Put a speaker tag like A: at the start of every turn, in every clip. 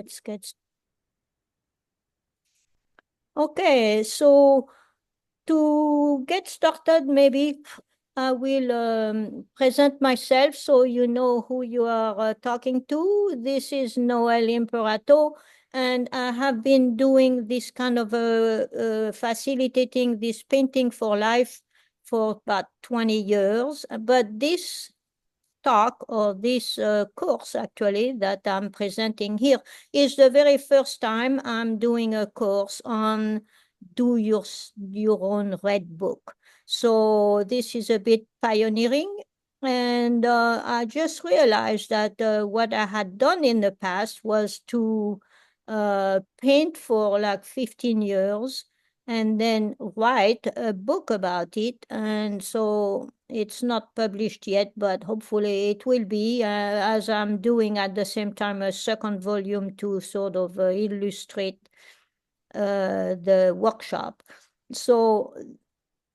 A: Let's get. Okay, so to get started, maybe I will present myself so you know who you are talking to. This is Noelle Imparato, and I have been doing this kind of facilitating this painting for life for about 20 years. But this talk or this course actually that I'm presenting here is the very first time I'm doing a course on do your own red book. So this is a bit pioneering, and I just realized that what I had done in the past was to paint for like 15 years and then write a book about it. And so it's not published yet, but hopefully it will be, as I'm doing at the same time a second volume to sort of illustrate the workshop. So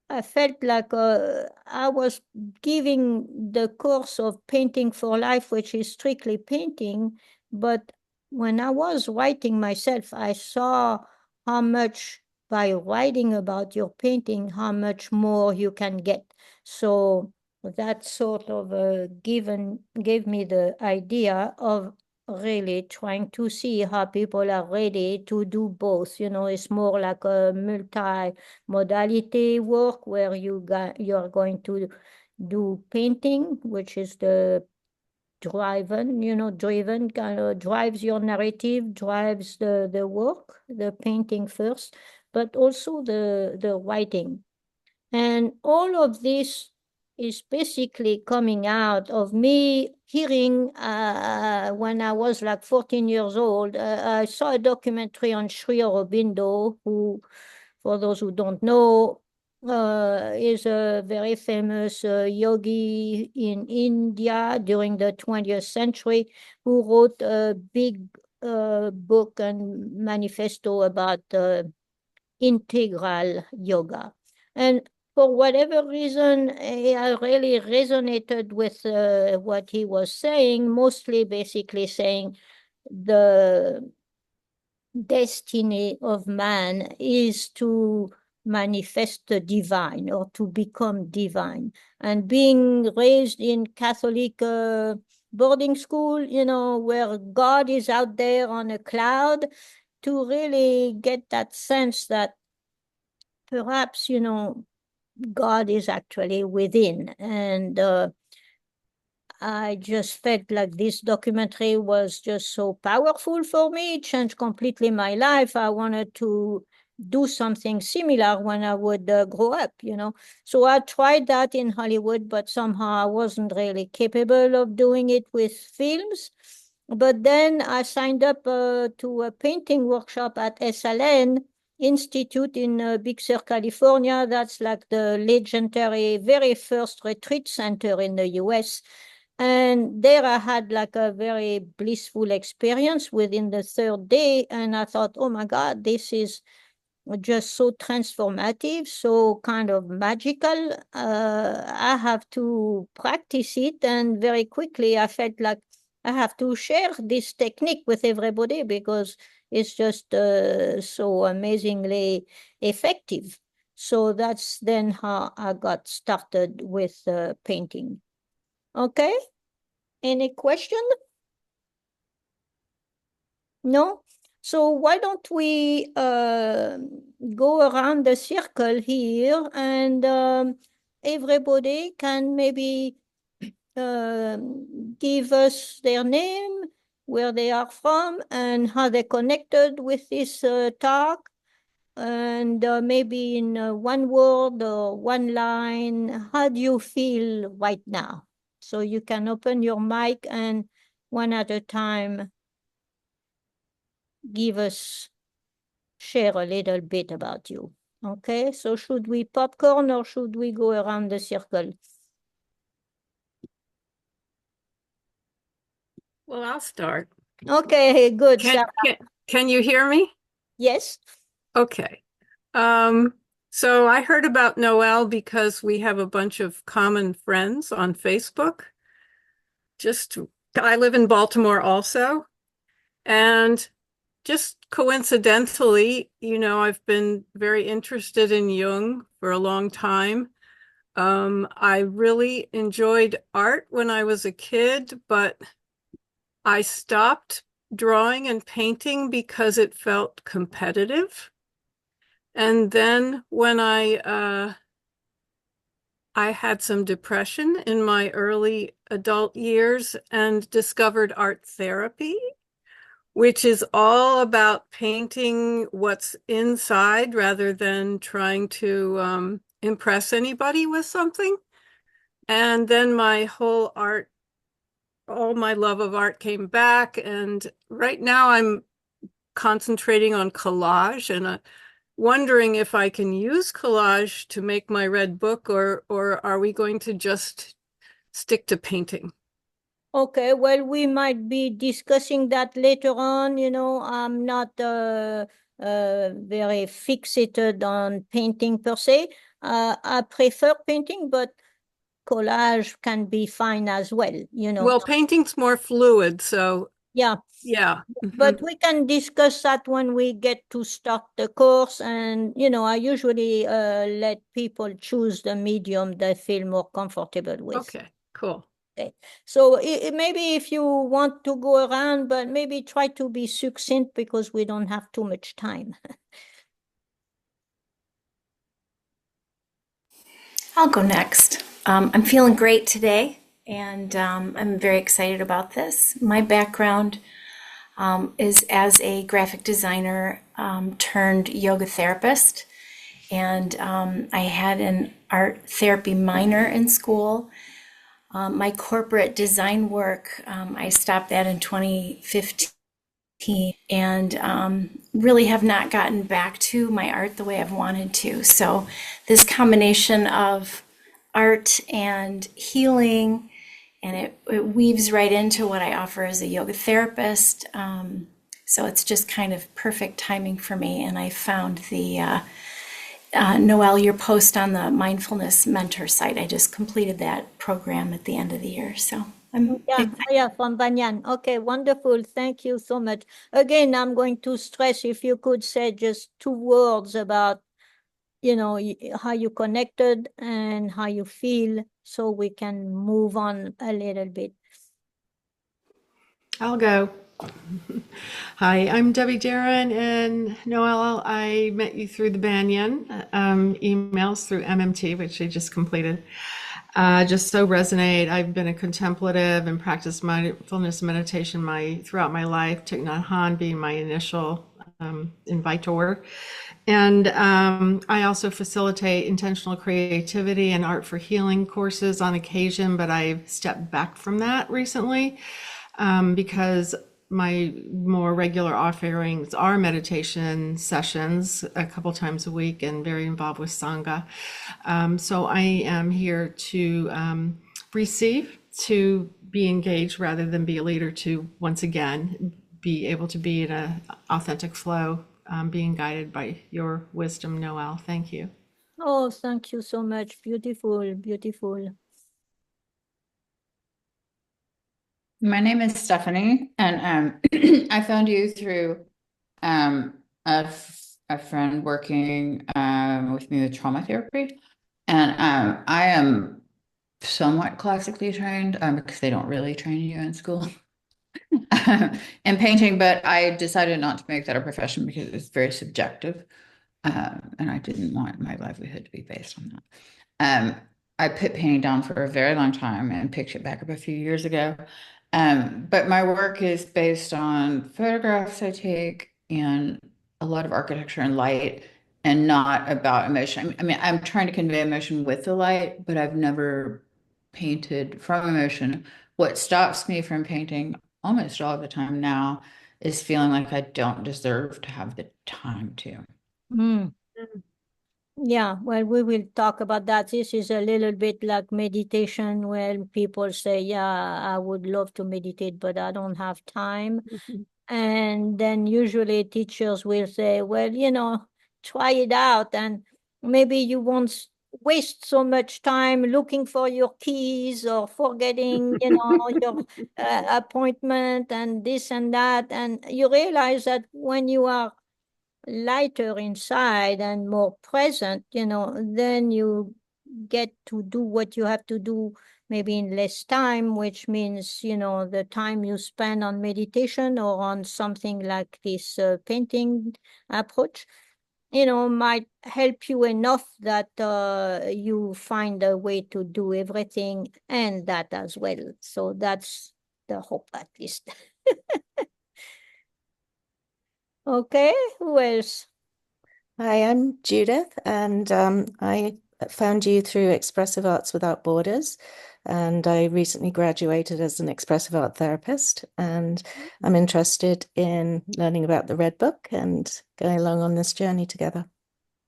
A: I felt like I was giving the course of Painting for Life, which is strictly painting, but when I was writing myself, I saw how much by writing about your painting, how much more you can get. So that sort of gave me the idea of really trying to see how people are ready to do both. You know, it's more like a multi-modality work where you're going to do painting, which is the driven kind of drives your narrative, drives the work, the painting first, but also the writing. And all of this is basically coming out of me hearing when I was like 14 years old. I saw a documentary on Sri Aurobindo, who, for those who don't know, is a very famous yogi in India during the 20th century who wrote a big book and manifesto about integral yoga. And for whatever reason, I really resonated with what he was saying, mostly basically saying the destiny of man is to manifest the divine or to become divine. And being raised in Catholic boarding school, you know, where God is out there on a cloud, to really get that sense that perhaps, you know, God is actually within. And I just felt like this documentary was just so powerful for me. It changed completely my life. I wanted to do something similar when I would grow up, you know. So I tried that in Hollywood, but somehow I wasn't really capable of doing it with films. But then I signed up to a painting workshop at SLN Institute in Big Sur, California. That's like the legendary very first retreat center in the US. And there I had like a very blissful experience within the third day. And I thought, oh my God, this is just so transformative, so kind of magical. I have to practice it. And very quickly, I felt like I have to share this technique with everybody because it's just so amazingly effective. So that's then how I got started with painting. Okay. Any question? No? So why don't we go around the circle here and everybody can maybe give us their name, where they are from, and how they connected with this talk, and maybe in one word or one line, how do you feel right now? So you can open your mic and one at a time give us, share a little bit about you. Okay, so should we popcorn or should we go around the circle?
B: Well, I'll start.
A: Okay, good.
B: Can
A: Sarah.
B: can can you hear me?
A: Yes.
B: Okay. Um, so I heard about Noelle because we have a bunch of common friends on Facebook. Just I live in Baltimore also, and just coincidentally, I've been very interested in Jung for a long time. I really enjoyed art when I was a kid, but I stopped drawing and painting because it felt competitive. And then when I had some depression in my early adult years and discovered art therapy, which is all about painting what's inside rather than trying to impress anybody with something. And then all my love of art came back. And right now I'm concentrating on collage and wondering if I can use collage to make my red book, or are we going to just stick to painting?
A: Okay, well, we might be discussing that later on. I'm not very fixated on painting per se. I prefer painting, but collage can be fine as well.
B: Well, painting's more fluid, so
A: Yeah,
B: yeah.
A: but we can discuss that when we get to start the course. And, I usually let people choose the medium they feel more comfortable with.
B: Okay, cool.
A: Okay. So maybe if you want to go around, but maybe try to be succinct because we don't have too much time.
C: I'll go next. I'm feeling great today, and I'm very excited about this. My background is as a graphic designer turned yoga therapist, and I had an art therapy minor in school. My corporate design work, I stopped that in 2015 and really have not gotten back to my art the way I've wanted to. So, this combination of art and healing, and it weaves right into what I offer as a yoga therapist. So, it's just kind of perfect timing for me. And I found Noelle, your post on the mindfulness mentor site. I just completed that program at the end of the year. So, I'm
A: Yeah,
C: excited.
A: yeah, from Banyan. Okay, wonderful. Thank you so much. Again, I'm going to stress if you could say just 2 words about, how you connected and how you feel so we can move on a little bit.
D: I'll go. Hi, I'm Debbie Darren, and Noelle, I met you through the Banyan emails through MMT, which I just completed. Just so resonate. I've been a contemplative and practiced mindfulness meditation throughout my life, Thich Nhat Hanh being my initial invitor. And I also facilitate intentional creativity and art for healing courses on occasion, but I've stepped back from that recently because my more regular offerings are meditation sessions a couple times a week and very involved with Sangha. So I am here to receive, to be engaged rather than be a leader, to once again be able to be in an authentic flow, being guided by your wisdom, Noelle. Thank you.
A: Oh, thank you so much. Beautiful, beautiful.
E: My name is Stephanie, and I found you through um, a friend working with me with trauma therapy. And I am somewhat classically trained because they don't really train you in school in painting, but I decided not to make that a profession because it's very subjective. And I didn't want my livelihood to be based on that. I put painting down for a very long time and picked it back up a few years ago. But my work is based on photographs I take and a lot of architecture and light and not about emotion. I mean, I'm trying to convey emotion with the light, but I've never painted from emotion. What stops me from painting almost all the time now is feeling like I don't deserve to have the time to.
A: Mm. Yeah, well, we will talk about that. This is a little bit like meditation when people say, yeah, I would love to meditate, but I don't have time. And then usually teachers will say, well, try it out and maybe you won't waste so much time looking for your keys or forgetting, your appointment and this and that. And you realize that when you are lighter inside and more present, then you get to do what you have to do maybe in less time, which means, the time you spend on meditation or on something like this painting approach, might help you enough that you find a way to do everything and that as well. So that's the hope, at least. Okay, who else?
F: Hi, I'm Judith, and I found you through Expressive Arts Without Borders, and I recently graduated as an expressive art therapist, and I'm interested in learning about the Red Book and going along on this journey together.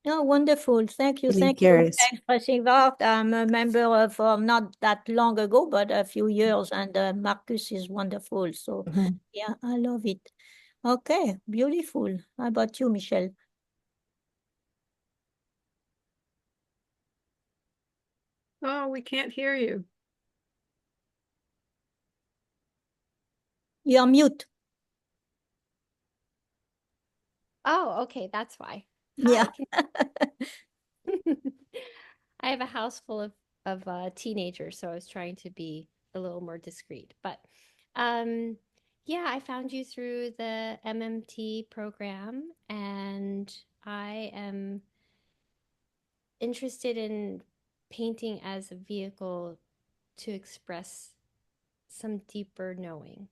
A: Oh, wonderful. Thank you.
F: Really
A: Thank you.
F: curious.
A: Expressive Art. I'm a member of, not that long ago, but a few years, and Marcus is wonderful. So,
F: Mhm.
A: yeah, I love it. Okay, beautiful. How about you, Michelle?
B: Oh, we can't hear you.
A: You're mute.
G: Oh, okay, that's why.
A: Yeah.
G: Hi. I have a house full of teenagers, so I was trying to be a little more discreet. But yeah, I found you through the MMT program, and I am interested in painting as a vehicle to express some deeper knowing.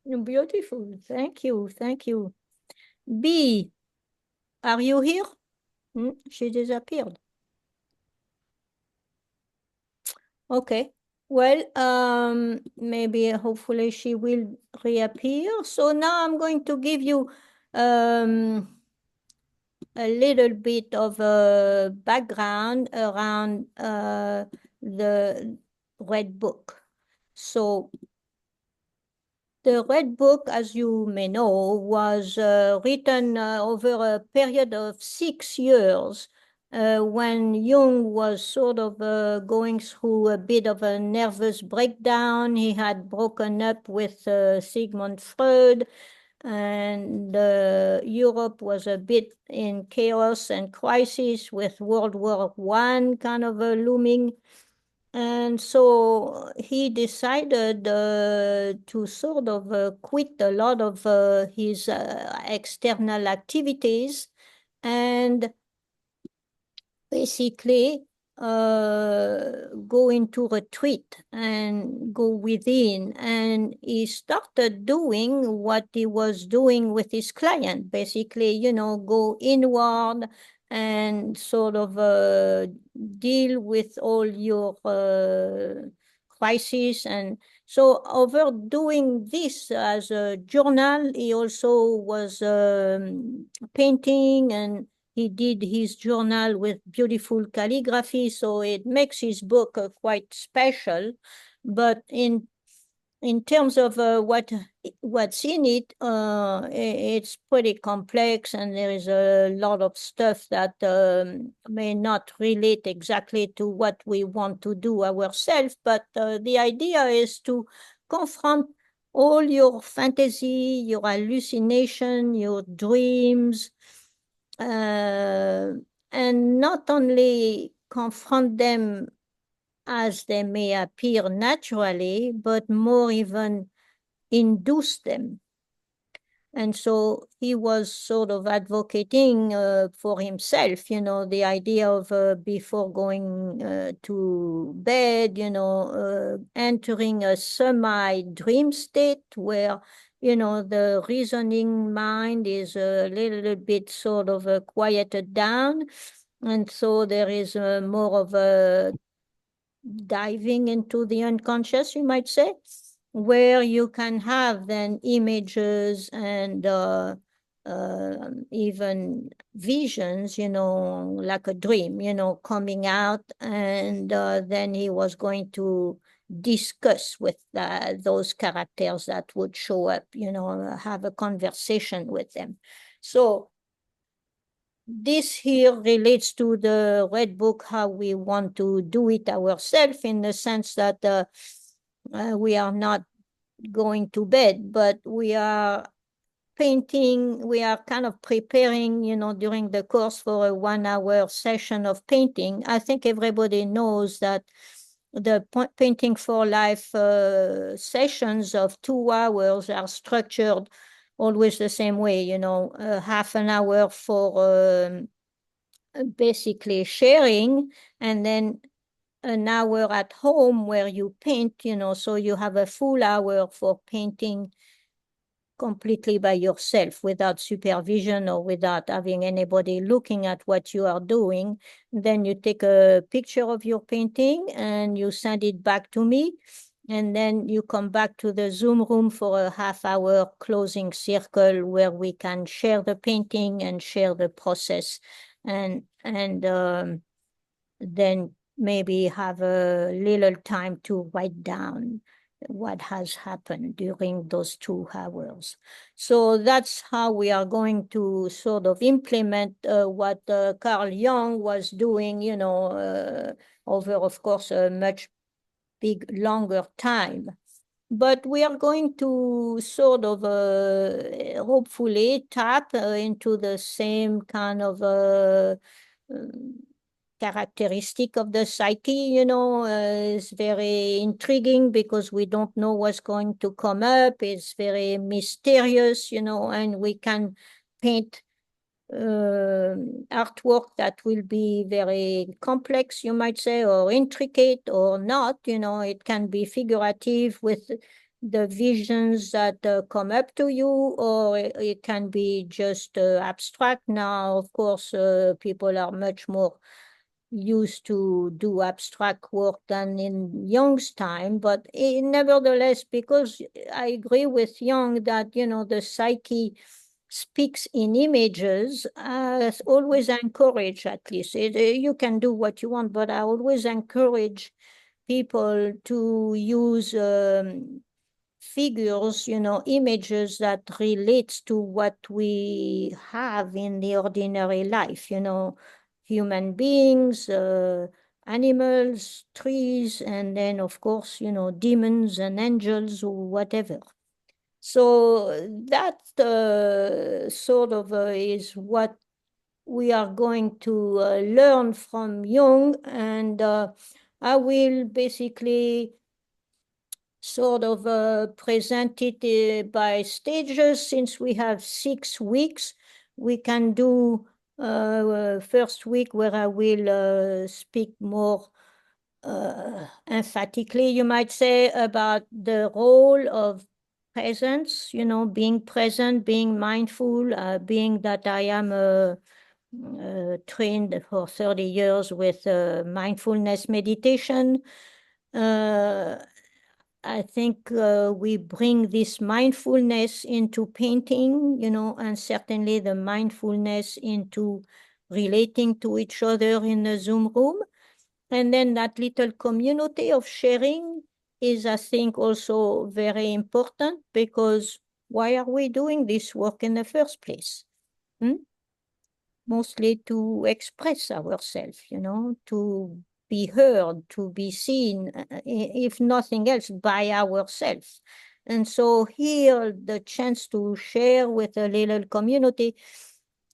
A: Beautiful. Thank you. Thank you. B, are you here? She disappeared. Okay. Well, maybe hopefully she will reappear. So now I'm going to give you a little bit of a background around the Red Book. So the Red Book, as you may know, was written over a period of 6 years when Jung was sort of going through a bit of a nervous breakdown. He had broken up with Sigmund Freud, and Europe was a bit in chaos and crisis with World War I kind of looming. And so he decided to sort of quit a lot of his external activities and basically go into retreat and go within. And he started doing what he was doing with his client, basically, go inward and sort of deal with all your crises. And so over doing this as a journal, he also was painting, and he did his journal with beautiful calligraphy, so it makes his book quite special. But in terms of what's in it, it's pretty complex, and there is a lot of stuff that may not relate exactly to what we want to do ourselves. But the idea is to confront all your fantasy, your hallucination, your dreams, uh, and not only confront them as they may appear naturally, but more even induce them. And so he was sort of advocating for himself, the idea of before going to bed, entering a semi-dream state where, the reasoning mind is a little bit sort of quieted down. And so there is more of a diving into the unconscious, you might say, where you can have then images and even visions, like a dream, coming out. And then he was going to discuss with those characters that would show up, have a conversation with them. So this here relates to the Red Book, how we want to do it ourselves, in the sense that we are not going to bed, but we are painting, we are kind of preparing, during the course for a 1 hour session of painting. I think everybody knows that the Painting for Life sessions of 2 hours are structured always the same way, half an hour for basically sharing, and then an hour at home where you paint, so you have a full hour for painting completely by yourself without supervision or without having anybody looking at what you are doing. Then you take a picture of your painting and you send it back to me. And then you come back to the Zoom room for a half-hour closing circle where we can share the painting and share the process, and then maybe have a little time to write down what has happened during those 2 hours. So that's how we are going to sort of implement what Carl Jung was doing, over, of course, a much longer time. But we are going to sort of hopefully tap into the same kind of um, characteristic of the psyche, is very intriguing because we don't know what's going to come up. It's very mysterious, and we can paint artwork that will be very complex, you might say, or intricate or not. It can be figurative with the visions that come up to you, or it can be just abstract. Now, of course, people are much more used to do abstract work than in Jung's time, but nevertheless, because I agree with Jung that, the psyche speaks in images, I always encourage, at least, you can do what you want, but I always encourage people to use figures, images that relates to what we have in the ordinary life, human beings, animals, trees, and then, of course, demons and angels or whatever. So that sort of is what we are going to learn from Jung, and I will basically sort of present it by stages. Since we have 6 weeks, we can do first week where I will speak more emphatically, you might say, about the role of presence, being present, being mindful, being that I am trained for 30 years with mindfulness meditation. Uh, I think we bring this mindfulness into painting, and certainly the mindfulness into relating to each other in the Zoom room. And then that little community of sharing is, I think, also very important, because why are we doing this work in the first place? Hmm? Mostly to express ourselves, to be heard, to be seen, if nothing else, by ourselves. And so here, the chance to share with a little community,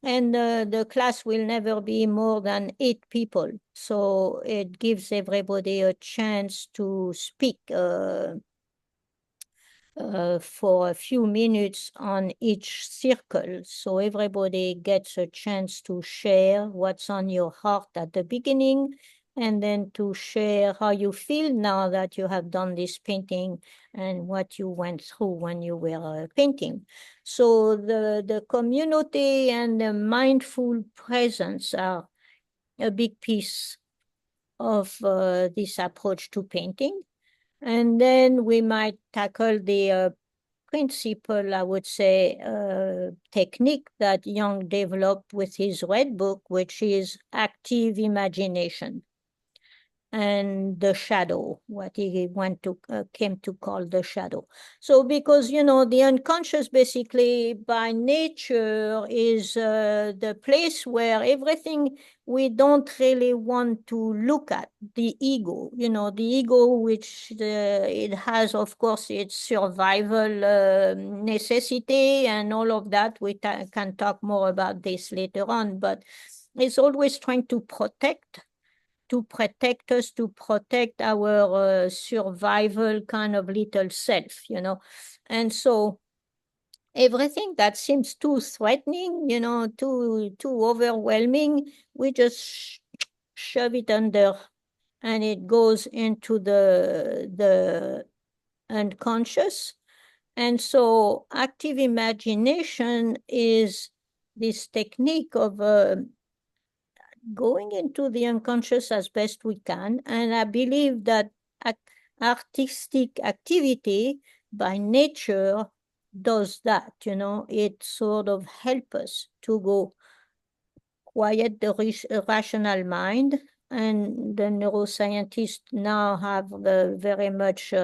A: and the class will never be more than 8 people. So it gives everybody a chance to speak for a few minutes on each circle. So everybody gets a chance to share what's on your heart at the beginning, and then to share how you feel now that you have done this painting and what you went through when you were painting. So the community and the mindful presence are a big piece of this approach to painting. And then we might tackle the principle, I would say, technique that Jung developed with his Red Book, which is active imagination. and the shadow, what he came to call the shadow. So because, you know, the unconscious basically by nature is the place where everything we don't really want to look at, the ego, you know, the ego, which it has, of course, its survival necessity and all of that. We can talk more about this later on, but it's always trying to protect us, to protect our survival kind of little self, you know. And so everything that seems too threatening, you know, too overwhelming, we just shove it under, and it goes into the unconscious. And so active imagination is this technique of going into the unconscious as best we can. And I believe that artistic activity by nature does that, you know, it sort of helps us to go quiet the rational mind. And the neuroscientists now have very much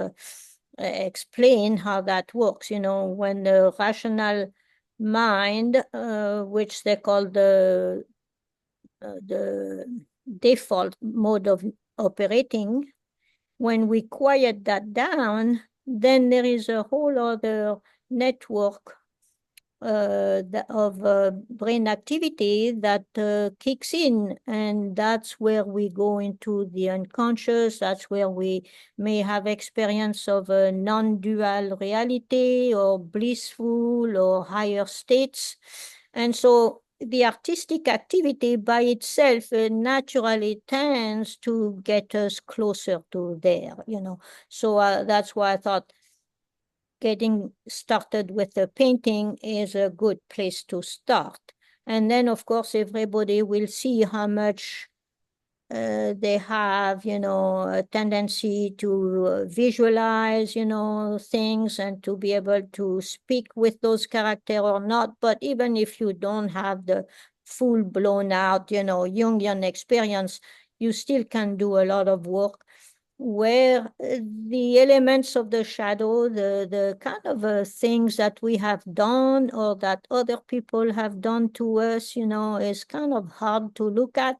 A: explained how that works. You know, when the rational mind, which they call the default mode of operating, when we quiet that down, then there is a whole other network of brain activity that kicks in, and that's where we go into the unconscious. That's where we may have experience of a non-dual reality or blissful or higher states. And so the artistic activity by itself naturally tends to get us closer to there, you know. So that's why I thought getting started with the painting is a good place to start. And then, of course, everybody will see how much they have, you know, a tendency to visualize, you know, things and to be able to speak with those characters or not. But even if you don't have the full blown out, you know, Jungian experience, you still can do a lot of work where the elements of the shadow, the kind of things that we have done or that other people have done to us, you know, is kind of hard to look at.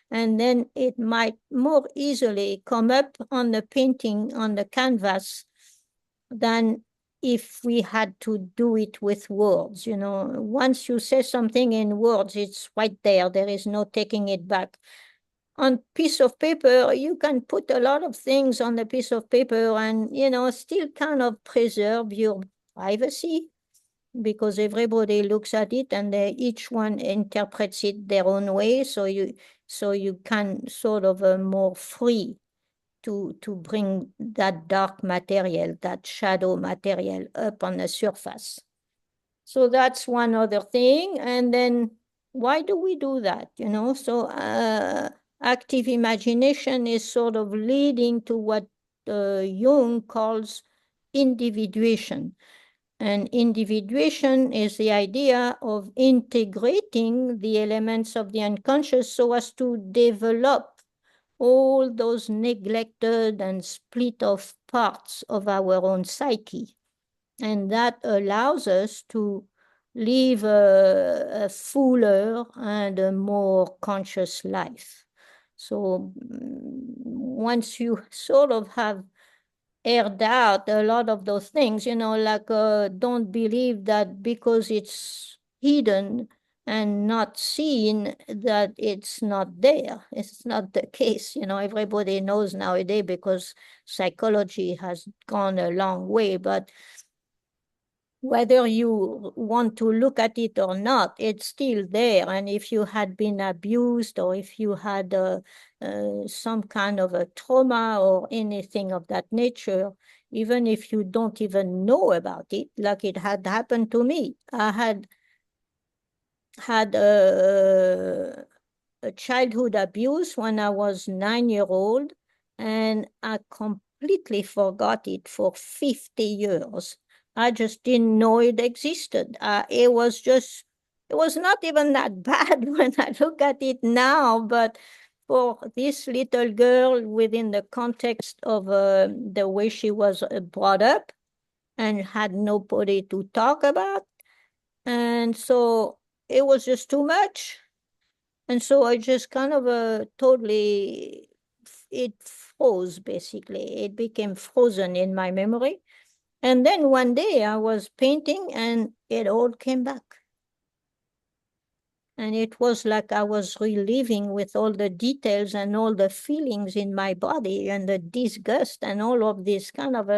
A: And then it might more easily come up on the painting, on the canvas, than if we had to do it with words. You know, once you say something in words, it's right there. There is no taking it back. On piece of paper, you can put a lot of things on the piece of paper and, you know, still kind of preserve your privacy, because everybody looks at it and each one interprets it their own way. So you can sort of more free to bring that dark material, that shadow material up on the surface. So that's one other thing. And then why do we do that? You know, so active imagination is sort of leading to what Jung calls individuation. And individuation is the idea of integrating the elements of the unconscious so as to develop all those neglected and split off parts of our own psyche. And that allows us to live a fuller and a more conscious life. So once you sort of have aired out a lot of those things, you know, like don't believe that because it's hidden and not seen that it's not there. It's not the case. You know, everybody knows nowadays because psychology has gone a long way, but whether you want to look at it or not, it's still there. And if you had been abused or if you had some kind of a trauma or anything of that nature, even if you don't even know about it, like it had happened to me, I had a childhood abuse when I was 9 years old, and I completely forgot it for 50 years. I just didn't know it existed. It was not even that bad when I look at it now, but for this little girl within the context of the way she was brought up and had nobody to talk about. And so it was just too much. And so I just kind of totally, it froze basically. It became frozen in my memory. And then one day I was painting and it all came back. And it was like I was reliving with all the details and all the feelings in my body and the disgust and all of these kind of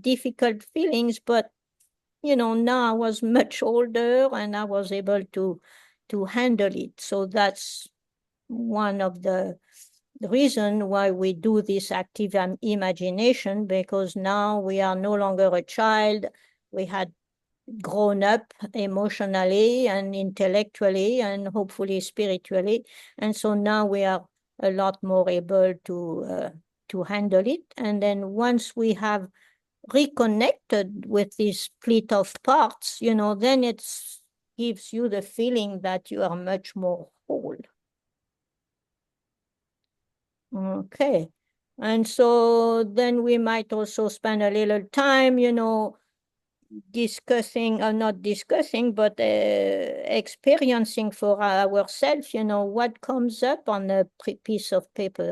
A: difficult feelings. But, now I was much older and I was able to handle it. So that's one of the reason why we do this active imagination, because now we are no longer a child. We had grown up emotionally and intellectually and hopefully spiritually. And so now we are a lot more able to handle it. And then once we have reconnected with this split of parts, then it gives you the feeling that you are much more whole. Okay. And so then we might also spend a little time, discussing, or not discussing, but experiencing for ourselves, what comes up on a piece of paper.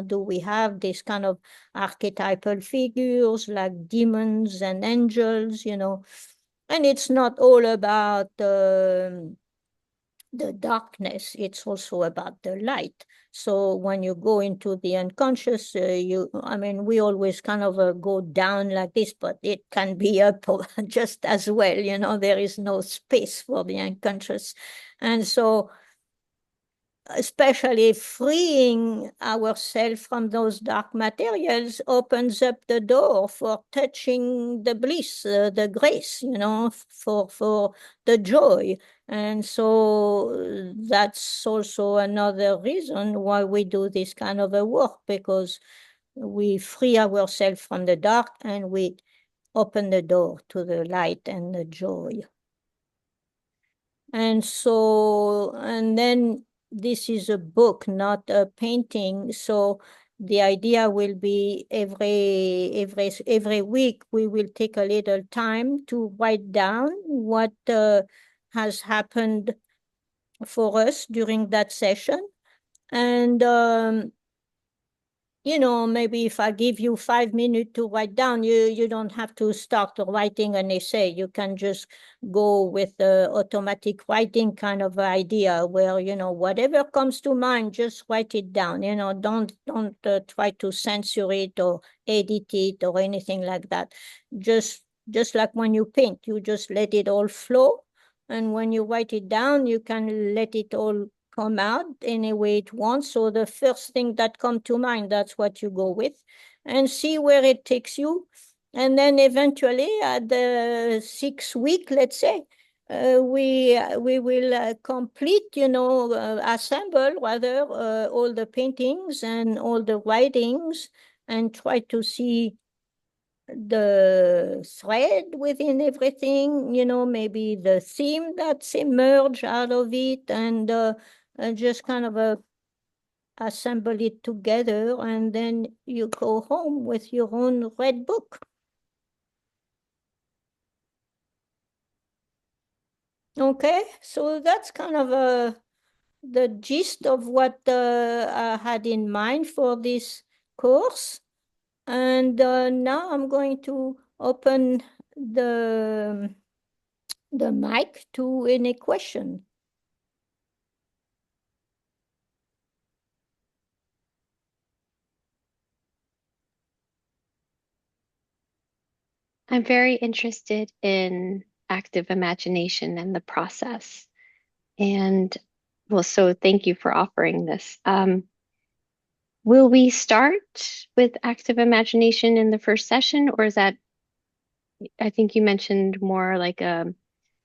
A: Do we have this kind of archetypal figures like demons and angels, and it's not all about the darkness, it's also about the light. So when you go into the unconscious, we always kind of go down like this, but it can be up just as well. There is no space for the unconscious. And so especially freeing ourselves from those dark materials opens up the door for touching the bliss, the grace, for the joy. And so that's also another reason why we do this kind of a work, because we free ourselves from the dark and we open the door to the light and the joy. And so, and then this is a book, not a painting. So the idea will be every week we will take a little time to write down what has happened for us during that session. And maybe if I give you 5 minutes to write down, you don't have to start writing an essay. You can just go with the automatic writing kind of idea where, whatever comes to mind, just write it down. Don't try to censor it or edit it or anything like that. Just like when you paint, you just let it all flow. And when you write it down, you can let it all come out any way it wants. So the first thing that comes to mind, that's what you go with, and see where it takes you. And then eventually at the 6th week, let's say, we will complete, assemble rather all the paintings and all the writings and try to see the thread within everything, maybe the theme that's emerged out of it, and just kind of assemble it together, and then you go home with your own red book. Okay, so that's kind of the gist of what I had in mind for this course. And now I'm going to open the mic to any question.
G: I'm very interested in active imagination and the process. And well, so thank you for offering this. Will we start with active imagination in the first session, or is that, I think you mentioned more like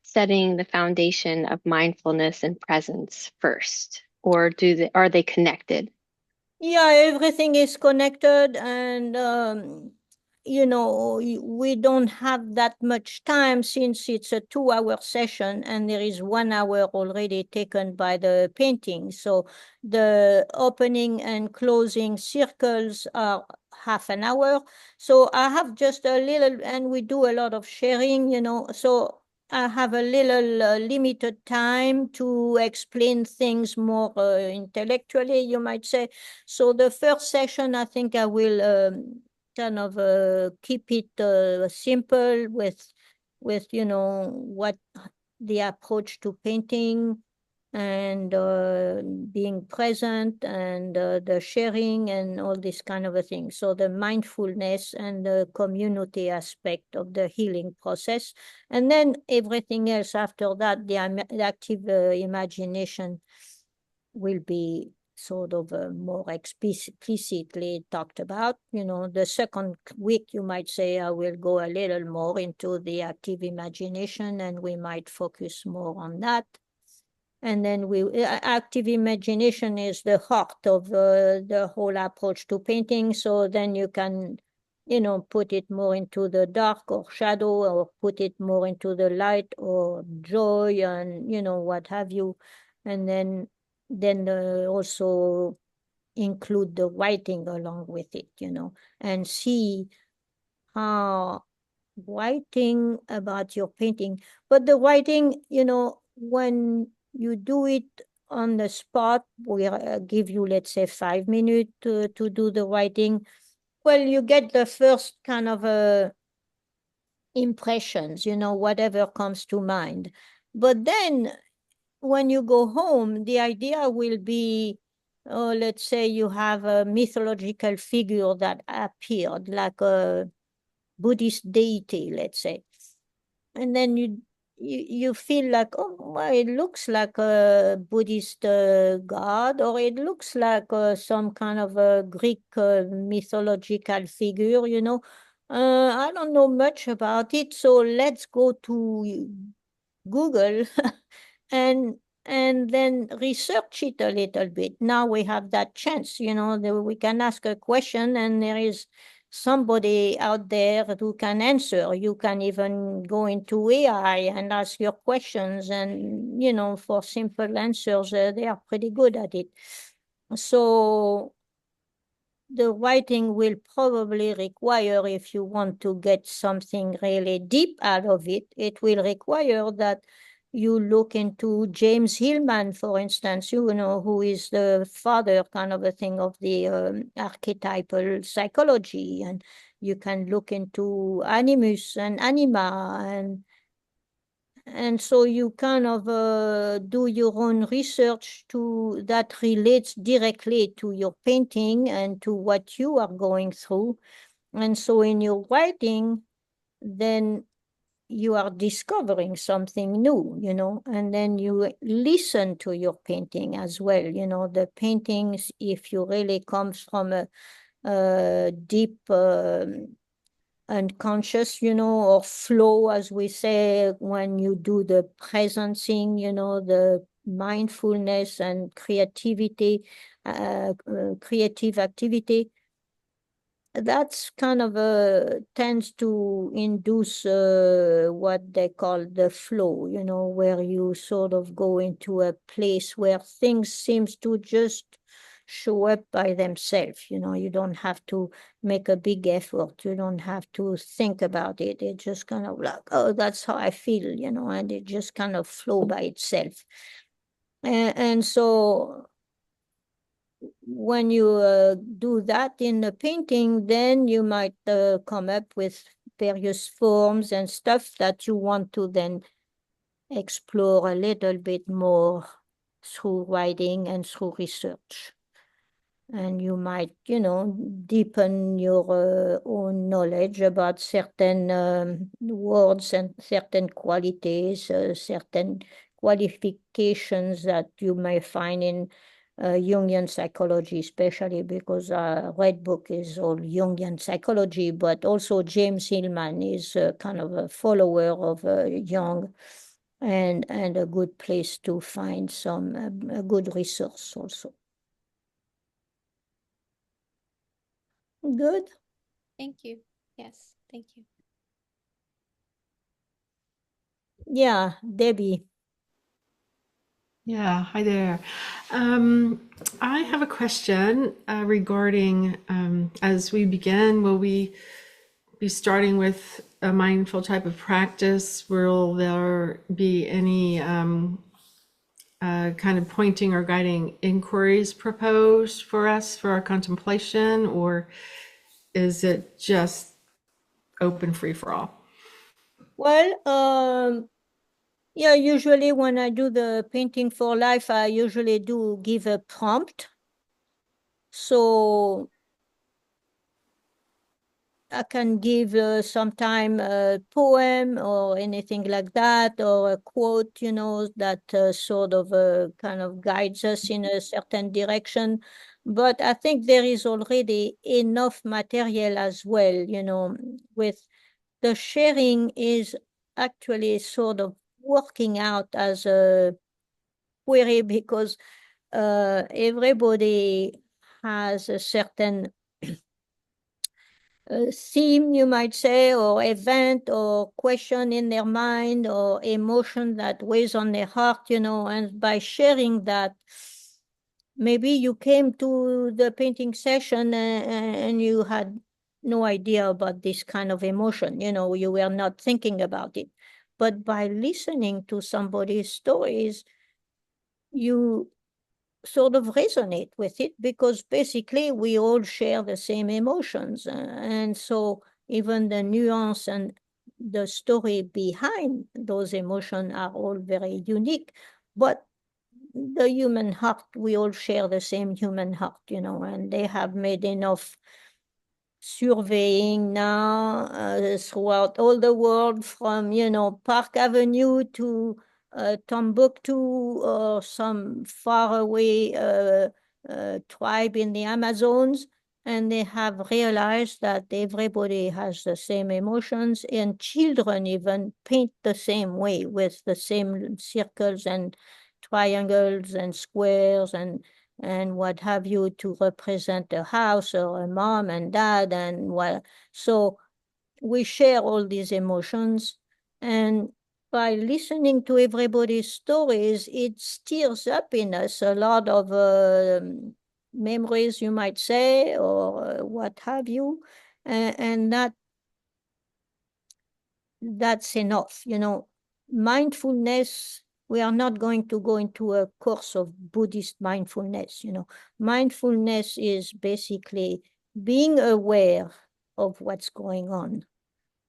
G: setting the foundation of mindfulness and presence first, or are they connected?
A: Yeah, everything is connected, and we don't have that much time since it's a 2-hour session and there is 1 hour already taken by the painting. So the opening and closing circles are half an hour. So I have just a little, and we do a lot of sharing, so I have a little limited time to explain things more intellectually, you might say. So the first session, I think I will kind of keep it simple with what the approach to painting and being present and the sharing and all this kind of a thing. So the mindfulness and the community aspect of the healing process. And then everything else after that, the active imagination will be sort of more explicitly talked about. The second week, you might say, I will go a little more into the active imagination and we might focus more on that. And then active imagination is the heart of the whole approach to painting. So then you can, put it more into the dark or shadow, or put it more into the light or joy and, what have you. And then also include the writing along with it, and see how writing about your painting. But the writing, when you do it on the spot, we give you, let's say, 5 minutes to do the writing. Well, you get the first kind of impressions, whatever comes to mind. But then when you go home, the idea will be, let's say you have a mythological figure that appeared, like a Buddhist deity, let's say. And then you feel like, oh, well, it looks like a Buddhist god, or it looks like some kind of a Greek mythological figure, I don't know much about it, so let's go to Google and then research it a little bit. Now we have that chance, that we can ask a question and there is somebody out there who can answer. You can even go into AI and ask your questions, and for simple answers, they are pretty good at it. So the writing will probably require, if you want to get something really deep out of it, it will require that you look into James Hillman, for instance, who is the father kind of a thing of the archetypal psychology. And you can look into animus and anima, and so you kind of do your own research that relates directly to your painting and to what you are going through. And so in your writing, then you are discovering something new, and then you listen to your painting as well. The paintings, if you really comes from a deep unconscious, or flow, as we say, when you do the presencing, the mindfulness and creativity, creative activity, that's kind of tends to induce what they call the flow, where you sort of go into a place where things seems to just show up by themselves. You don't have to make a big effort. You don't have to think about it. It just kind of like, oh, that's how I feel, and it just kind of flow by itself. And so when you do that in the painting, then you might come up with various forms and stuff that you want to then explore a little bit more through writing and through research. And you might, deepen your own knowledge about certain words and certain qualities, certain qualifications that you may find in Jungian psychology, especially because Red Book is all Jungian psychology, but also James Hillman is kind of a follower of Jung, and a good place to find some a good resource also. Good.
G: Thank you. Yes, thank you.
A: Yeah, Debbie.
D: Yeah, hi there. I have a question regarding as we begin, will we be starting with a mindful type of practice? Will there be any kind of pointing or guiding inquiries proposed for us for our contemplation, or is it just open free for all?
A: Well, yeah, usually when I do the painting for life, I usually do give a prompt. So I can give sometime a poem or anything like that, or a quote, that sort of kind of guides us in a certain direction. But I think there is already enough material as well, with the sharing is actually sort of working out as a query because everybody has a certain theme, you might say, or event or question in their mind or emotion that weighs on their heart, and by sharing that, maybe you came to the painting session and you had no idea about this kind of emotion, you were not thinking about it. But by listening to somebody's stories, you sort of resonate with it because basically we all share the same emotions. And so even the nuance and the story behind those emotions are all very unique. But the human heart, we all share the same human heart, and they have made enough surveying now throughout all the world, from Park Avenue to Timbuktu or some faraway tribe in the Amazons, and they have realized that everybody has the same emotions, and children even paint the same way with the same circles and triangles and squares and what have you to represent a house or a mom and dad and what. So we share all these emotions, and by listening to everybody's stories, it stirs up in us a lot of memories, you might say, or what have you, and that's enough. Mindfulness, we are not going to go into a course of Buddhist mindfulness. Mindfulness is basically being aware of what's going on.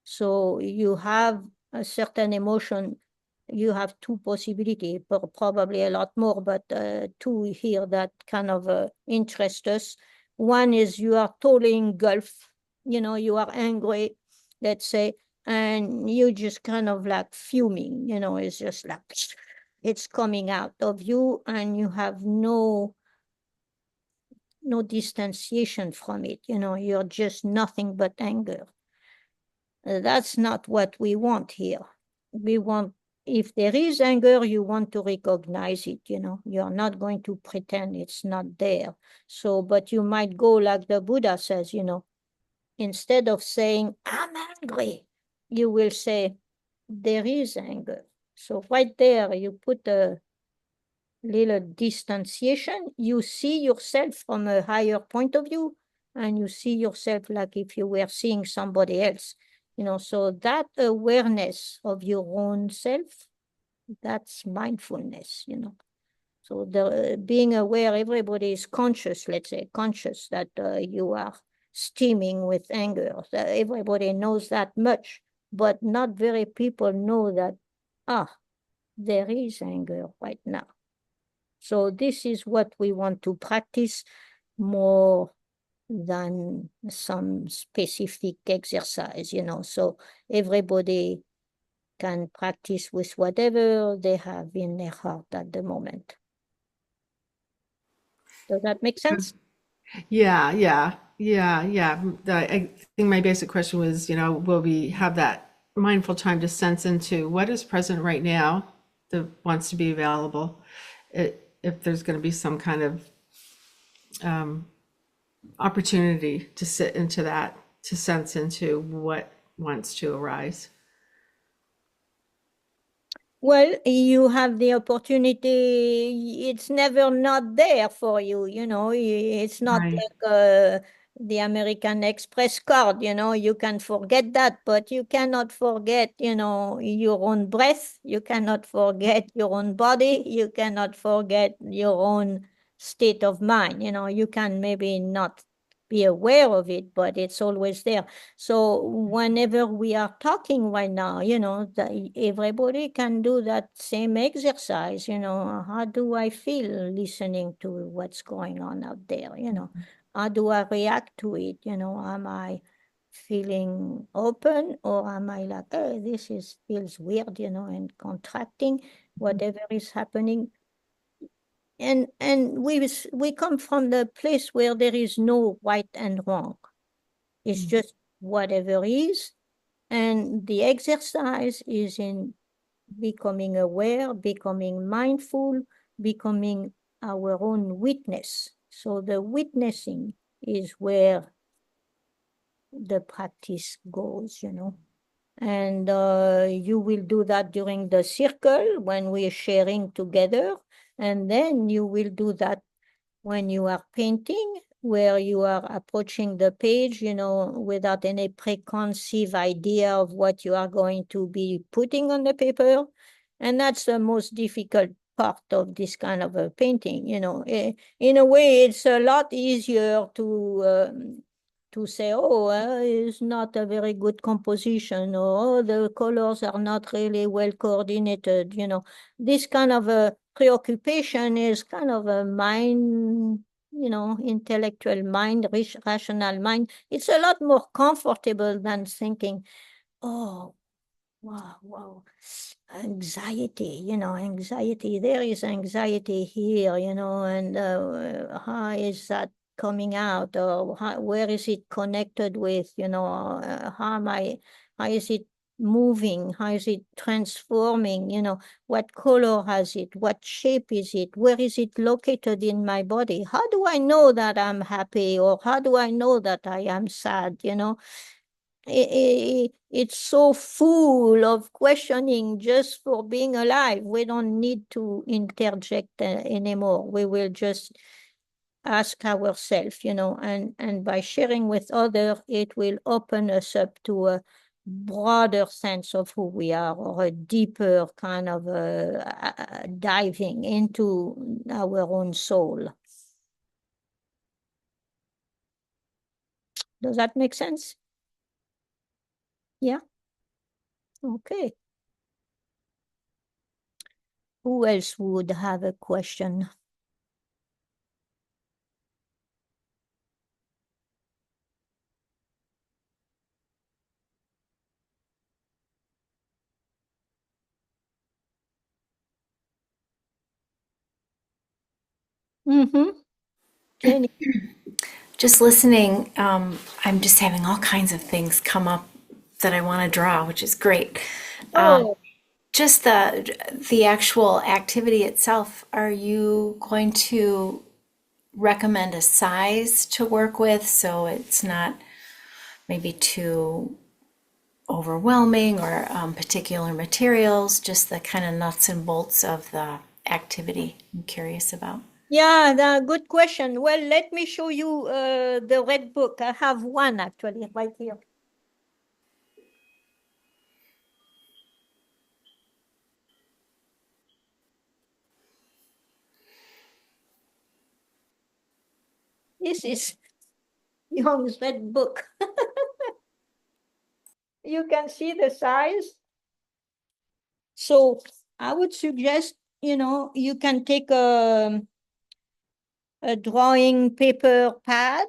A: So you have a certain emotion, you have two possibilities, probably a lot more, but two here that kind of interest us. One is you are totally engulfed, you are angry, let's say, and you just kind of like fuming, it's just like it's coming out of you and you have no distanciation from it, you're just nothing but anger. That's not what we want here. We want, if there is anger, you want to recognize it, You're not going to pretend it's not there. So, but you might go like the Buddha says, instead of saying, I'm angry, you will say, there is anger. So right there, you put a little distanciation. You see yourself from a higher point of view, and you see yourself like if you were seeing somebody else. So that awareness of your own self, that's mindfulness. So the being aware, everybody is conscious, let's say, conscious that you are steaming with anger. Everybody knows that much, but not very people know that, there is anger right now. So this is what we want to practice more than some specific exercise. So everybody can practice with whatever they have in their heart at the moment. Does that make sense?
D: Yeah, yeah, yeah, yeah. I think my basic question was, will we have that mindful time to sense into what is present right now that wants to be available? If there's going to be some kind of opportunity to sit into that to sense into what wants to arise.
A: Well, you have the opportunity. It's never not there for you, you know. It's not
D: Right.
A: like the American Express card, you know. You can forget that, but you cannot forget, you know, your own breath. You cannot forget your own body. You cannot forget your own state of mind. You know, you can maybe not be aware of it, but it's always there. So whenever we are talking right now, you know, everybody can do that same exercise, you know, how do I feel listening to what's going on out there, you know, how do I react to it, you know, am I feeling open or am I like, hey, this is feels weird, you know, and contracting, whatever is happening. And we come from the place where there is no right and wrong. It's just whatever is. And the exercise is in becoming aware, becoming mindful, becoming our own witness. So the witnessing is where the practice goes, you know. And you will do that during the circle when we're sharing together. And then you will do that when you are painting, where you are approaching the page, you know, without any preconceived idea of what you are going to be putting on the paper. And that's the most difficult part of this kind of a painting, you know. In a way, it's a lot easier to say, oh, it's not a very good composition, or oh, the colors are not really well coordinated, you know. This kind of a preoccupation is kind of a mind, you know, intellectual mind, rational mind. It's a lot more comfortable than thinking, oh, wow, wow, anxiety, you know, anxiety. There is anxiety here, you know, and how is that coming out, or where is it connected with, you know, how is it moving, how is it transforming, you know, what color has it, what shape is it, where is it located in my body, how do I know that I'm happy, or how do I know that I am sad, you know. It's so full of questioning just for being alive. We don't need to interject anymore. We will just ask ourselves, you know, and by sharing with others, it will open us up to a broader sense of who we are, or a deeper kind of diving into our own soul. Does that make sense? Yeah? Okay. Who else would have a question? Mm-hmm. Jenny.
C: Just listening, I'm just having all kinds of things come up that I want to draw, which is great.
A: Oh,
C: Just the actual activity itself, are you going to recommend a size to work with so it's not maybe too overwhelming, or particular materials, just the kind of nuts and bolts of the activity I'm curious about?
A: yeah, good question. Well, let me show you the red book. I have one actually right here. This is Jung's red book. You can see the size. So I would suggest, you know, you can take a drawing paper pad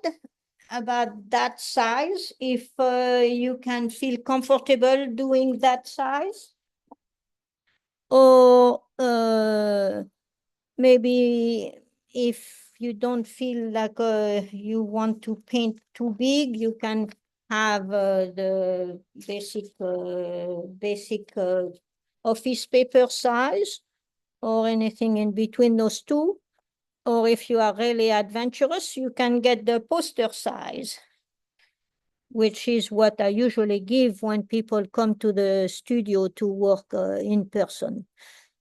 A: about that size if you can feel comfortable doing that size. Or maybe if you don't feel like you want to paint too big, you can have the basic office paper size, or anything in between those two. Or if you are really adventurous, you can get the poster size. which is what I usually give when people come to the studio to work in person.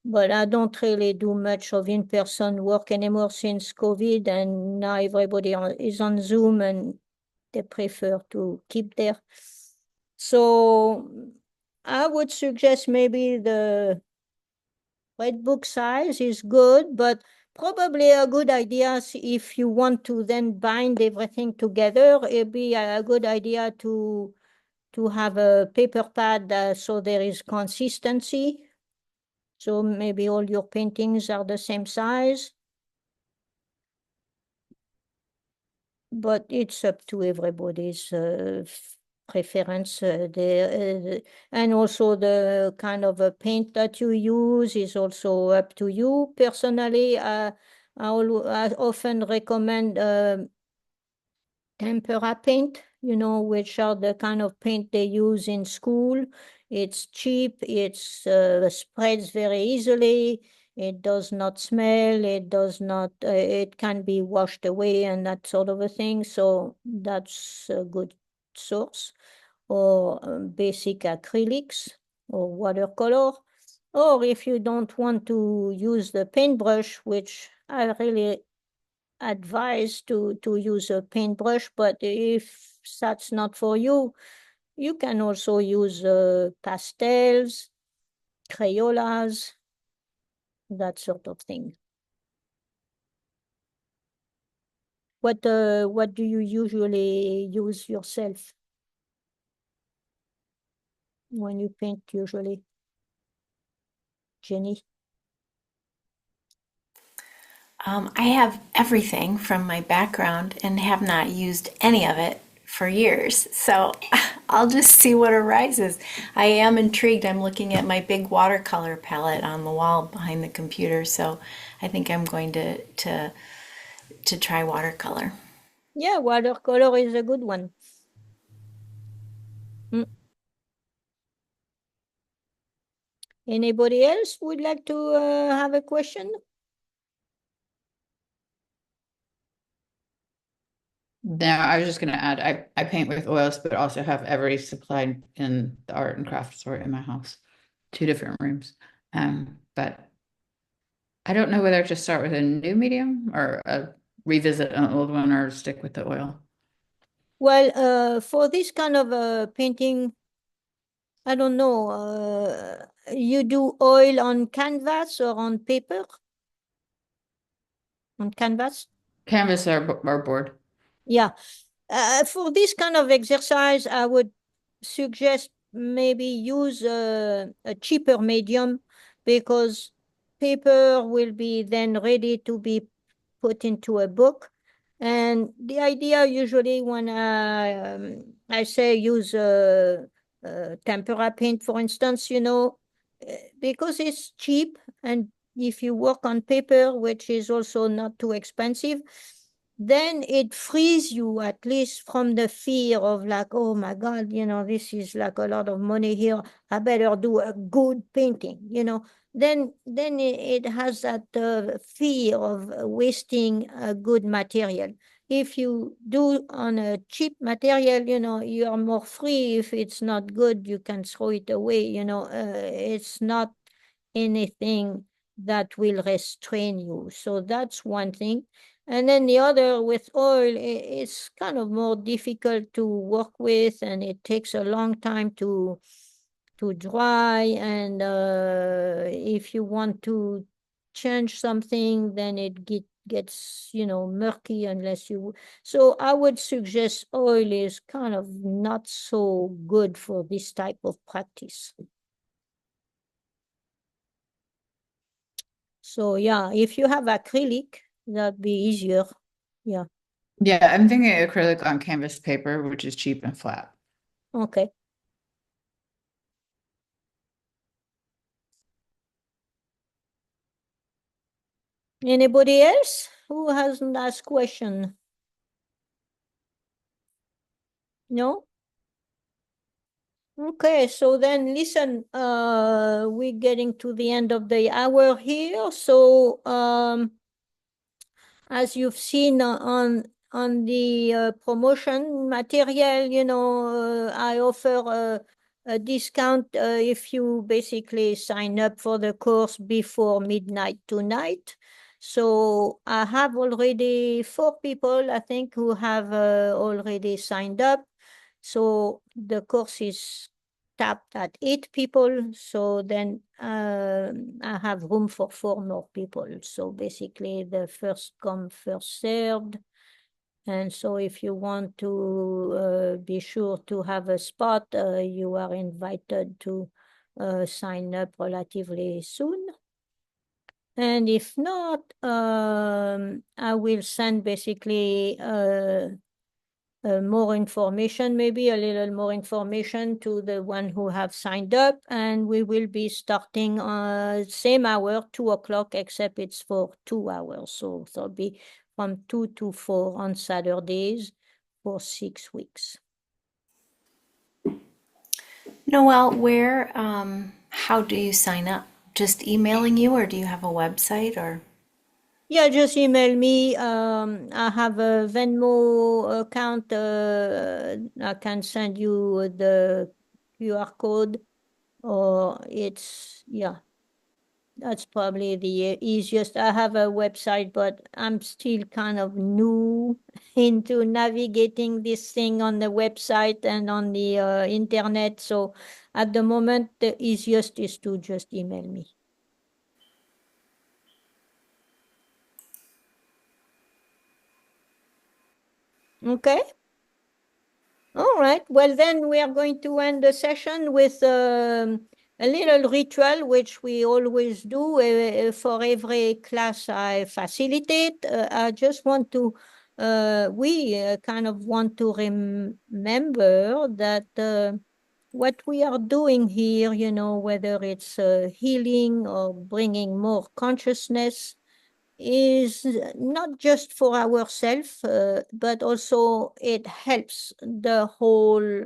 A: But I don't really do much of in-person work anymore since COVID, and now everybody is on Zoom and they prefer to keep there. So I would suggest maybe the red book size is good, but probably a good idea if you want to then bind everything together, it'd be a good idea to have a paper pad so there is consistency. So maybe all your paintings are the same size. But it's up to everybody's preference. And also the kind of a paint that you use is also up to you. Personally, I often recommend tempera paint, which are the kind of paint they use in school. It's cheap, it spreads very easily, it does not smell, it does not, it can be washed away and that sort of a thing. So that's a good source. Or basic acrylics or watercolor. Or if you don't want to use the paintbrush, which I really advise to use a paintbrush, but if that's not for you, you can also use pastels, Crayolas, that sort of thing. What do you usually use yourself when you paint usually, Jenny?
C: I have everything from my background and have not used any of it for years. So I'll just see what arises. I am intrigued. I'm looking at my big watercolor palette on the wall behind the computer. So I think I'm going to try watercolor.
A: Yeah, watercolor is a good one. Mm. Anybody else would like to have a question?
E: Now, I was just going to add, I paint with oils, but also have every supplied in the art and craft store in my house, two different rooms. But I don't know whether to start with a new medium or revisit an old one or stick with the oil.
A: Well, for this kind of painting, I don't know, you do oil on canvas or on paper? On canvas?
E: Canvas or board.
A: Yeah. For this kind of exercise, I would suggest maybe use a cheaper medium, because paper will be then ready to be put into a book. And the idea usually when I say use tempera paint, for instance, because it's cheap, and if you work on paper, which is also not too expensive, then it frees you at least from the fear of like, oh my God, this is like a lot of money here. I better do a good painting, then it has that fear of wasting a good material. If you do on a cheap material, you are more free. If it's not good, you can throw it away. It's not anything that will restrain you. So that's one thing. And then the other with oil, it's kind of more difficult to work with, and it takes a long time to dry. And if you want to change something, then it gets murky unless you. So I would suggest oil is kind of not so good for this type of practice. So yeah, if you have acrylic, that'd be easier. Yeah.
E: Yeah, I'm thinking acrylic on canvas paper, which is cheap and flat.
A: Okay. Anybody else who hasn't asked question? No? Okay, so then listen, we're getting to the end of the hour here. So as you've seen on the promotion material, I offer a discount if you basically sign up for the course before midnight tonight. So I have already 4 people, I think, who have already signed up. So the course is tapped at 8 people. So then I have room for 4 more people. So basically the first come, first served. And so if you want to be sure to have a spot, you are invited to sign up relatively soon. And if not, I will send basically more information, maybe a little more information to the one who have signed up, and we will be starting same hour, 2 o'clock, except it's for 2 hours. So it'll be from 2 to 4 on Saturdays for 6 weeks.
C: Noelle, how do you sign up? Just emailing you, or do you have a website, or?
A: Yeah, just email me. I have a Venmo account. I can send you the QR code, or yeah, that's probably the easiest. I have a website, but I'm still kind of new into navigating this thing on the website and on the internet. So at the moment, the easiest is to just email me. Okay. All right. Well, then we are going to end the session with a little ritual, which we always do for every class I facilitate. I just want to, we kind of want to remember that what we are doing here, whether it's healing or bringing more consciousness, is not just for ourselves, but also it helps the whole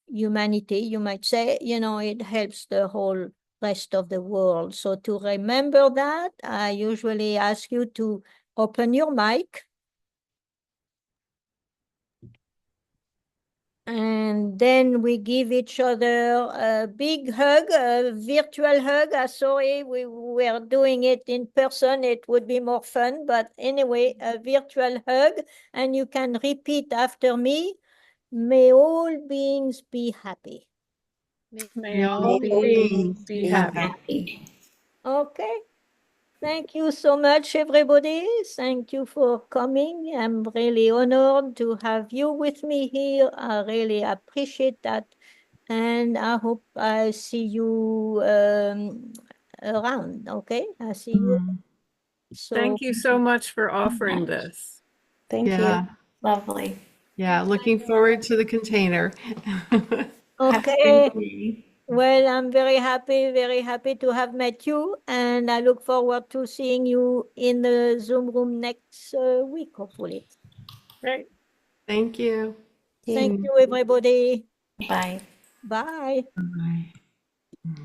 A: humanity, you might say. It helps the whole rest of the world. So to remember that, I usually ask you to open your mic. And then we give each other a big hug, a virtual hug. Sorry, we were doing it in person. It would be more fun. But anyway, a virtual hug. And you can repeat after me. May all beings be happy.
B: May
D: May
B: all
D: all
B: beings
D: beings
B: be
D: be
B: happy.
C: Happy.
A: Okay. Thank you so much, everybody. Thank you for coming. I'm really honored to have you with me here. I really appreciate that. And I hope I see you around, okay? I see you. So,
B: Thank you so much for offering this.
F: Thank you.
D: Yeah,
C: Lovely.
D: yeah. Looking forward to the container.
C: Have a
A: okay.
C: great day.
A: Well, I'm very happy to have met you. And I look forward to seeing you in the Zoom room next week, hopefully.
B: Great.
D: Thank you.
A: Thank
D: See
A: you, everybody.
C: Bye.
A: Bye.
D: you. Bye.